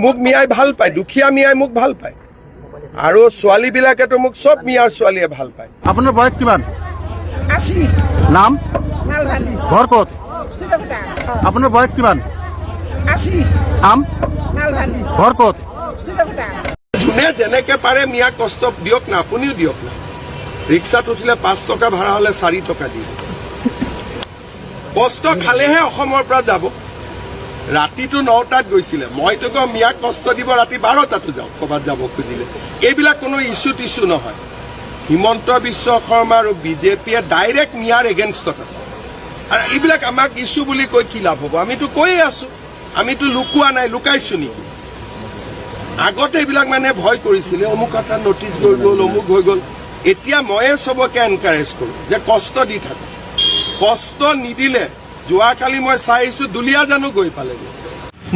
মোক মিয়াই ভাল পায়, দুখীয়া মিয়াই মোক ভাল পায় আৰু ছোৱালীবিলাকেতো মোক চব মিয়াৰ ছোৱালীয়ে ভাল পায়। আপোনাৰ বয়স কিমান? 80। নাম? নালভালি। ঘৰ ক'ত? চিতকটা। আপোনাৰ বয়স কিমান? 80। নাম? নালভালি। ঘৰ ক'ত? চিতকটা। যোনে যেনেকে পাৰে মিয়াক কষ্ট দিয়ক না, আপুনিও দিয়ক না। ৰিক্সাত উঠিলে 5 টকা ভাড়া হলে 4 টকা দিয়ে। কষ্ট খালেহে অসমৰ পৰা যাব। ৰাতিটো 9টাত গৈছিলে, মইতো কওঁ মিয়াক কষ্ট দিব ৰাতি 12টাতো যাওক ক'ৰবাত যাব খুজিলে। এইবিলাক কোনো ইছ্যু নহয়। হিমন্ত বিশ্ব শৰ্মা আৰু বিজেপিয়ে ডাইৰেক্ট মিয়াৰ এগেইনষ্টত আছে আৰু এইবিলাক আমাক ইছ্যু বুলি কৈ কি লাভ হ'ব? আমিতো কৈয়ে আছো, আমিতো লুকোৱা নাই, লুকাইছো নেকি? আগতে এইবিলাক মানে ভয় কৰিছিলে, অমুক এটা নটিচ হৈ গ'ল, অমুক হৈ গ'ল। এতিয়া ময়ে চবকে এনকাৰেজ কৰো যে কষ্ট দি থাকক। কষ্ট নিদিলে যোৱাকালি মই চাই আহিছো দুলীয়াজানো গৈ পালেগৈ।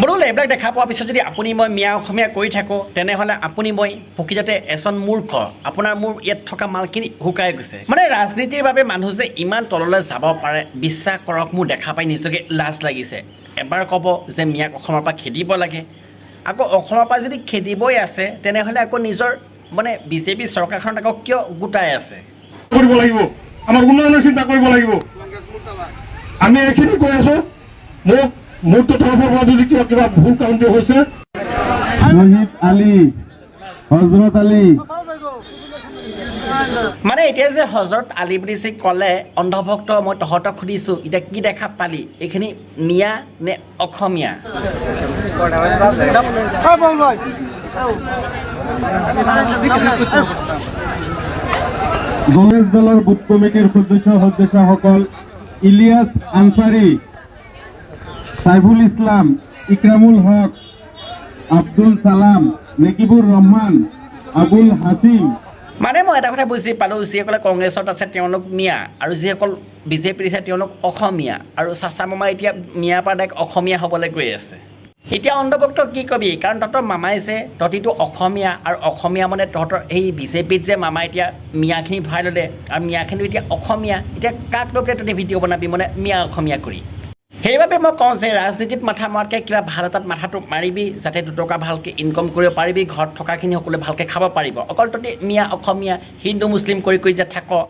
মোৰলে এইবিলাক দেখা পোৱাৰ পিছত যদি আপুনি মই মিয়া অসমীয়া কৰি থাকোঁ, তেনেহ'লে আপুনি মই প্ৰকৃততে এজন মূৰ্খ। আপোনাৰ মোৰ ইয়াত থকা মালখিনি শুকাই গৈছে। মানে ৰাজনীতিৰ বাবে মানুহ যে ইমান তললৈ যাব পাৰে, বিশ্বাস কৰক মোৰ দেখা পাই নিজকে লাজ লাগিছে। এবাৰ ক'ব যে মিয়াক অসমৰ পৰা খেদিব লাগে, আকৌ অসমৰ পৰা যদি খেদিবই আছে তেনেহ'লে আকৌ নিজৰ মানে বিজেপি চৰকাৰখনত আকৌ কিয় গোটাই আছে? কৰিব লাগিব, আমাৰ উন্নয়নৰ চিন্তা কৰিব লাগিব। আমি এইখিনি কৈ আছো, মোৰ তৰফৰ পৰা যদি কিবা ভুল কাম হৈছে, শহীদ আলী, হজৰত আলী, মানে এতিয়া যে হজৰত আলী বুলি যে ক'লে অন্ধভক্ত, মই তহঁতক সুধিছোঁ এতিয়া কি দেখা পালি? এইখিনি মিয়া নে অসমীয়া? গণেশ দলৰ বুথ কমিটিৰ সদস্যসকল ইলিয়াছ আনচাৰী, সাইফুল ইছলাম, ইকৰামুল হক, আব্দুল সালাম, নেকিবুৰ ৰহমান, আবুল হাছিম। মানে মই এটা কথা বুজি পালোঁ, যিসকলে কংগ্ৰেছত আছে তেওঁলোক মিয়া আৰু যিসকল বিজেপিত আছে তেওঁলোক অসমীয়া, আৰু চাচা মামা এতিয়া মিয়াৰ পৰা ডাইৰেক্ট অসমীয়া হ'বলৈ গৈ আছে। এতিয়া অন্ধভক্ত কি কবি? কাৰণ তহঁতৰ মামাই যে তহঁতিটো অসমীয়া, আৰু অসমীয়া মানে তহঁতৰ এই বিজেপিত যে মামাই এতিয়া মিয়াখিনি ভৰাই ল'লে আৰু মিয়াখিনি এতিয়া অসমীয়া। এতিয়া কাক লৈকে তহঁতি ভিডিঅ' বনাবি মানে মিয়া অসমীয়া কৰি? সেইবাবে মই কওঁ যে ৰাজনীতিত মাথা মৰাতকৈ কিবা ভাল এটাত মাথাটো মাৰিবি, যাতে দুটকা ভালকৈ ইনকম কৰিব পাৰিবি, ঘৰত থকাখিনি সকলোৱে ভালকৈ খাব পাৰিব। অকল তহঁতি মিয়া অসমীয়া হিন্দু মুছলিম কৰি যে থাক,